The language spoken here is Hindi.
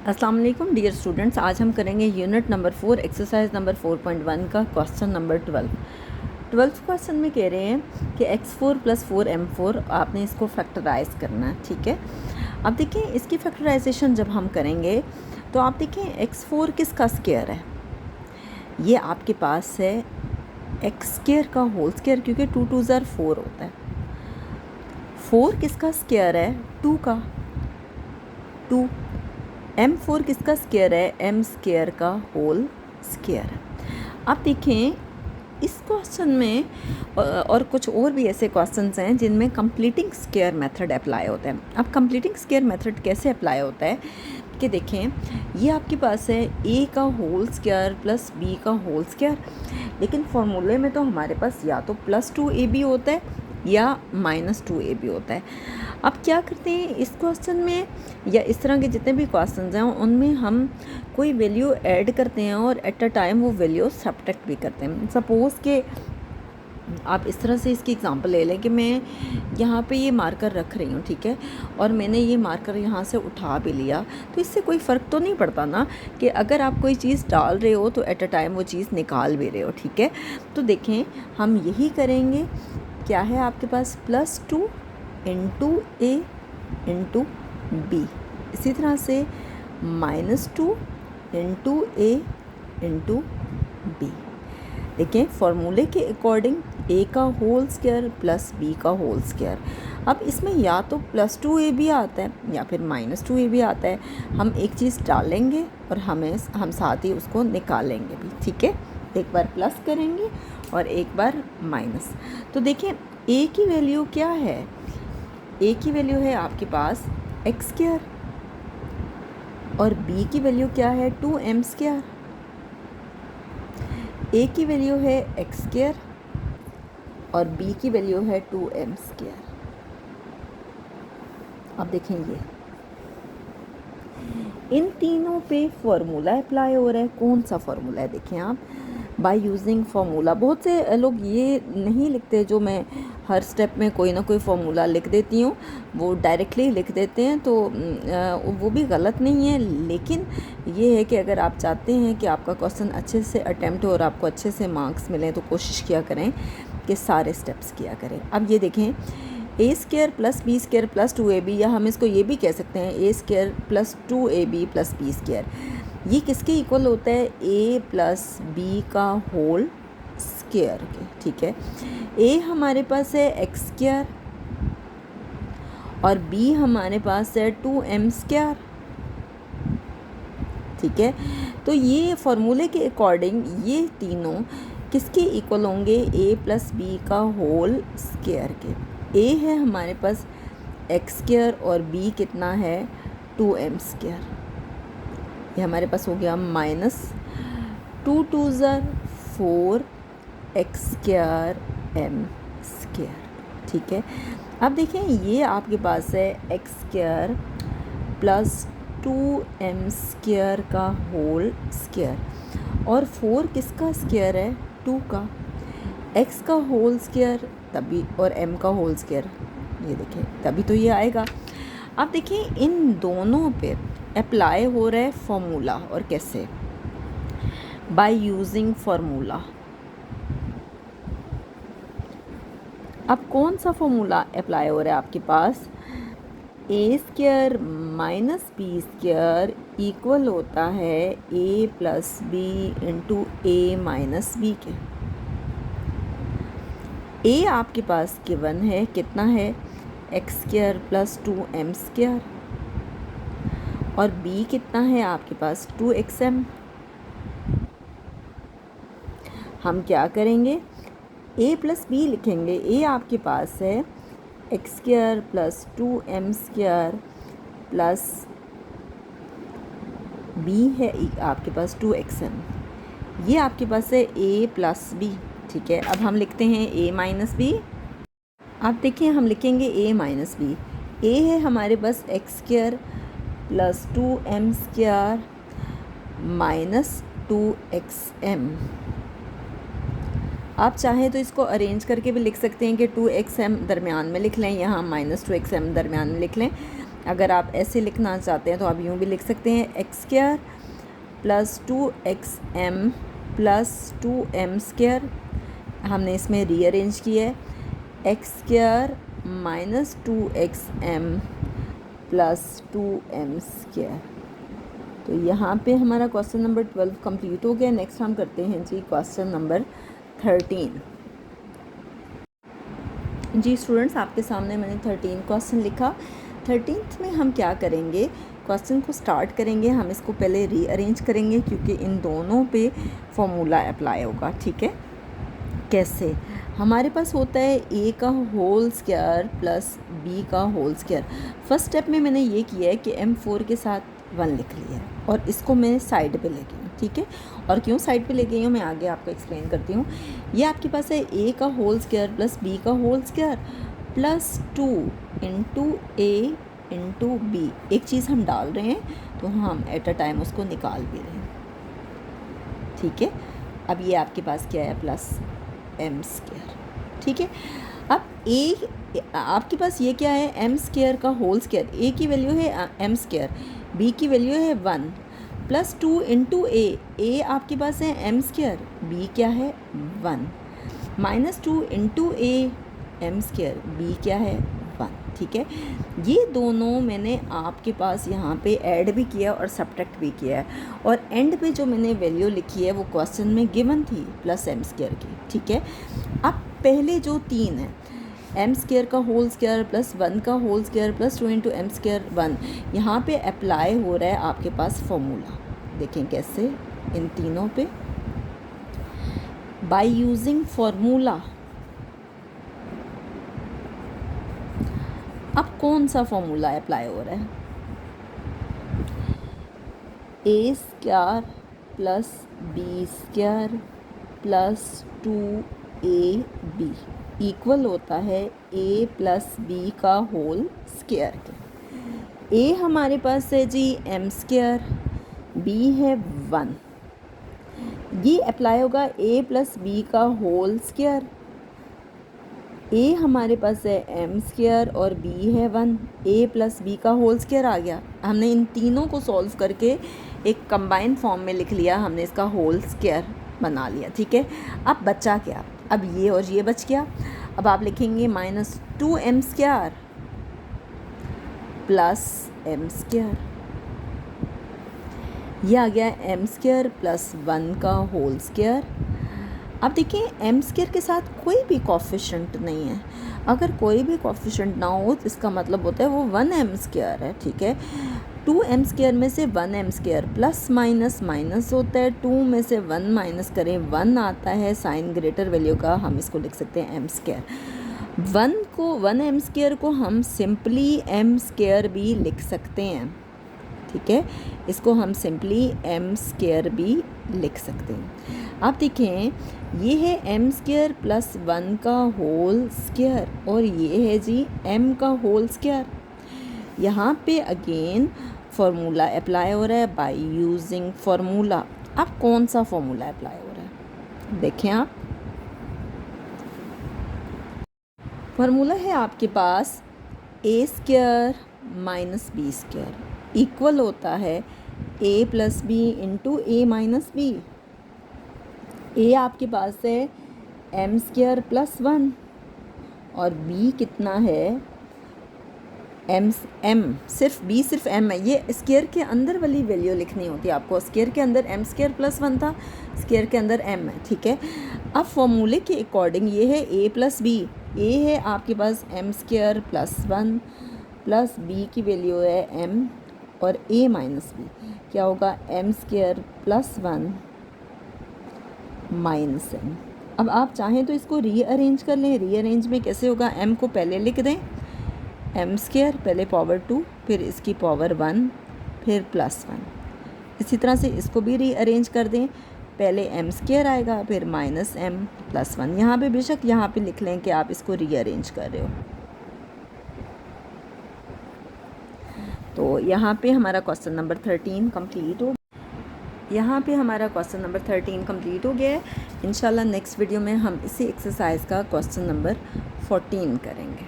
अस्सलाम वालेकुम डियर स्टूडेंट्स। आज हम करेंगे यूनिट नंबर 4 एक्सरसाइज नंबर 4.1 का क्वेश्चन नंबर 12 क्वेश्चन में कह रहे हैं कि x4 + 4m4 आपने इसको फैक्टराइज करना है। ठीक है, अब देखिए इसकी फैक्टराइजेशन जब हम करेंगे तो आप देखें x4 किसका स्क्वायर है, ये आपके पास है x² का होल स्क्वायर, क्योंकि 2 2 ज़ार 4 होता है। 4 किसका स्क्वायर है, 2 का 2। m4 किसका स्क्वायर है, m² का होल स्क्वायर। अब देखें इस क्वेश्चन में और कुछ और भी ऐसे क्वेश्चंस हैं जिनमें कंप्लीटिंग स्क्वायर मेथड अप्लाई होता है। अब कंप्लीटिंग स्क्वायर मेथड कैसे अप्लाई होता है कि देखें, ये आपके पास है a का होल स्क्वायर प्लस b का होल स्क्वायर, लेकिन फॉर्मूले में तो हमारे पास या तो +2ab होता है या -2ab होता है। अब क्या करते हैं इस क्वेश्चन में या इस तरह के जितने भी क्वेश्चंस हैं उनमें हम कोई वैल्यू ऐड करते हैं और एट अ टाइम वो वैल्यू सब्ट्रैक्ट भी करते हैं। सपोज़ कि आप इस तरह से इसकी एग्जांपल ले लें कि मैं यहाँ पे ये मार्कर रख रही हूँ, ठीक है, और मैंने ये मार्कर यहाँ से उठा भी लिया, तो इससे कोई फ़र्क तो नहीं पड़ता ना कि अगर आप कोई चीज़ डाल रहे हो तो एट अ टाइम वो चीज़ निकाल भी रहे हो। ठीक है, तो देखें हम यही करेंगे। क्या है आपके पास +2 × a × b, इसी तरह से -2 × a × b। देखें फॉर्मूले के अकॉर्डिंग a का होल स्क्वायर प्लस b का होल स्क्वायर। अब इसमें या तो +2ab आता है या फिर -2ab आता है। हम एक चीज़ डालेंगे और हम साथ ही उसको निकालेंगे भी। ठीक है, एक बार प्लस करेंगे और एक बार माइनस। तो देखें a की वैल्यू क्या है, a की वैल्यू है आपके पास x² और b की वैल्यू क्या है 2m²। a की वैल्यू है x² और b की वैल्यू है 2m²। अब देखें ये इन तीनों पे फॉर्मूला अप्लाई हो रहा है। कौन सा फॉर्मूला है, देखें आप, बाय यूजिंग फार्मूला। बहुत से लोग ये नहीं लिखते, जो मैं हर स्टेप में कोई ना कोई फार्मूला लिख देती हूँ, वो डायरेक्टली लिख देते हैं, तो वो भी गलत नहीं है। लेकिन ये है कि अगर आप चाहते हैं कि आपका क्वेश्चन अच्छे से अटैम्प्ट हो और आपको अच्छे से मार्क्स मिलें तो कोशिश किया करें कि सारे स्टेप्स किया करें। अब ये देखें a² + b² + 2ab, या हम इसको ये भी कह सकते हैं a² + 2ab + b²। ये किसके इक्वल होता है, a + b का होल स्क्वायर के। ठीक है, a हमारे पास है x² और b हमारे पास है 2m²। ठीक है, तो ये फॉर्मूले के अकॉर्डिंग ये तीनों किसके इक्वल होंगे, a + b का होल स्क्वायर के। a है हमारे पास x² और b कितना है 2m²। ये हमारे पास हो गया -2 2 ज़ार 4 x² m²। ठीक है, अब देखें ये आपके पास है x² + 2m² का होल स्क्वायर और 4 किसका स्क्वायर है, 2 का। x का होल स्क्वायर तभी और m का होल स्क्वायर, ये देखें तभी तो ये आएगा। अब देखिए इन दोनों पे अप्लाई हो रहा है फॉर्मूला, और कैसे, बाय यूजिंग फार्मूला। अब कौन सा फॉर्मूला अप्लाई हो रहा है आपके पास, a² - b² इक्वल होता है a + b × a - b के। a आपके पास गिवन है कितना है, x² + 2m² और b कितना है आपके पास 2xm। हम क्या करेंगे, a + b लिखेंगे। a आपके पास है x² + 2m² प्लस b है आपके पास 2xm। ये आपके पास है a + b। ठीक है, अब हम लिखते हैं a - b। आप देखिए हम लिखेंगे a - b। a है हमारे पास x² + 2m² - 2xm। आप चाहें तो इसको अरेंज करके भी लिख सकते हैं कि 2xm दरमियान में लिख लें, यहाँ -2xm दरमियान में लिख लें। अगर आप ऐसे लिखना चाहते हैं तो आप यूँ भी लिख सकते हैं x square plus 2xm plus 2m²। हमने इसमें रीअरेंज किया है x square minus 2xm plus 2m²। तो यहाँ पे हमारा क्वेश्चन नंबर 12 कंप्लीट हो गया। नेक्स्ट हम करते हैं जी क्वेश्चन नंबर 13। जी स्टूडेंट्स, आपके सामने मैंने 13 क्वेश्चन लिखा। 13th में हम क्या करेंगे, क्वेश्चन को स्टार्ट करेंगे, हम इसको पहले रीअरेंज करेंगे क्योंकि इन दोनों पे फॉर्मूला अप्लाई होगा। ठीक है, कैसे? हमारे पास होता है a का होल स्क्वायर प्लस b का होल स्क्वायर। फर्स्ट स्टेप में मैंने ये किया है कि m4 के साथ 1 लिख लिया है और इसको मैं साइड पे ले गई हूँ। ठीक है, और क्यों साइड पे ले गई हूँ मैं आगे आपको एक्सप्लेन करती हूँ। ये आपके पास है a का होल स्क्वायर प्लस b का whole square plus 2 into a into b। एक चीज़ हम डाल रहे हैं तो हम एट अ टाइम उसको निकाल भी रहे हैं। ठीक है, अब ये आपके पास क्या है, प्लस m²। ठीक है, अब a आपके पास ये क्या है, m² का होल स्क्वायर। a की वैल्यू है m², b की वैल्यू है 1 प्लस 2 इंटू a आपके पास है m², b क्या है 1 minus 2 into a m², b क्या है 1। ठीक है, ये दोनों मैंने आपके पास यहाँ पे ऐड भी किया और सब्ट्रैक्ट भी किया है और एंड पे जो मैंने वैल्यू लिखी है वो क्वेश्चन में गिवन थी प्लस m² की। ठीक है, अब पहले जो 3 है m² का होल स्क्वायर प्लस 1 का whole square plus 2 into m² 1, यहाँ पे अप्लाई हो रहा है आपके पास फॉर्मूला। देखें कैसे, इन तीनों पे बाय यूजिंग फॉर्मूला। अब कौन सा फॉर्मूला अप्लाई हो रहा है, a² plus b² plus 2ab equal होता है a प्लस b का होल स्क्वायर के। a हमारे पास है जी m², b है 1, ये अप्लाई होगा a प्लस b का होल स्क्वायर। a हमारे पास है m² और b है 1, a प्लस b का होल स्क्वायर आ गया। हमने इन तीनों को सॉल्व करके एक कंबाइन फॉर्म में लिख लिया, हमने इसका होल स्क्वायर बना लिया। ठीक है, अब बचा क्या, अब ये और ये बच गया। अब आप लिखेंगे माइनस 2m² प्लस m², ये आ गया m² प्लस 1 का होल स्क्वायर। अब देखिए m² के साथ कोई भी कोफिशिएंट नहीं है। अगर कोई भी कोफिशिएंट ना हो तो इसका मतलब होता है वो 1m² है। ठीक है, 2m² में से 1m² प्लस माइनस माइनस होता है, 2 में से 1 माइनस करें 1 आता है, साइन ग्रेटर वैल्यू का हम इसको लिख सकते हैं m²। 1m² को हम सिंपली m² भी लिख सकते हैं। ठीक है, इसको हम सिंपली m² भी लिख सकते हैं। आप देखें ये है m² प्लस 1 का होल स्क्वायर और ये है जी m का होल स्क्वायर। यहाँ पे अगेन फार्मूला अप्लाई हो रहा है बाय यूजिंग फार्मूला। अब कौन सा फार्मूला अप्लाई हो रहा है, देखें आप, फार्मूला है आपके पास a² माइनस b² इक्वल होता है a plus B into a minus B. a आपके पास है m² प्लस 1 और b कितना है m सिर्फ b सिर्फ m है। ये स्क्वायर के अंदर वाली वैल्यू लिखनी होती है आपको। स्क्वायर के अंदर m² प्लस 1 था, स्क्वायर के अंदर m है। ठीक है, अब फॉर्मूले के अकॉर्डिंग ये है a प्लस बी। a है आपके पास m² प्लस 1 प्लस b की वैल्यू है m और a माइनस बी क्या होगा m² प्लस 1 माइनस m। अब आप चाहें तो इसको रीअरेंज कर लें। रीअरेंज में कैसे होगा, m को पहले लिख दें m² पहले पावर 2 फिर इसकी पावर 1 फिर प्लस 1। इसी तरह से इसको भी रीअरेंज कर दें, पहले m² आएगा फिर माइनस m प्लस 1। यहाँ पे बेशक यहाँ पे लिख लें कि आप इसको रीअरेंज कर रहे हो। तो यहाँ पे हमारा क्वेश्चन नंबर 13 कंप्लीट हो गया है। इंशाल्लाह नेक्स्ट वीडियो में हम इसी एक्सरसाइज का क्वेश्चन नंबर 14 करेंगे।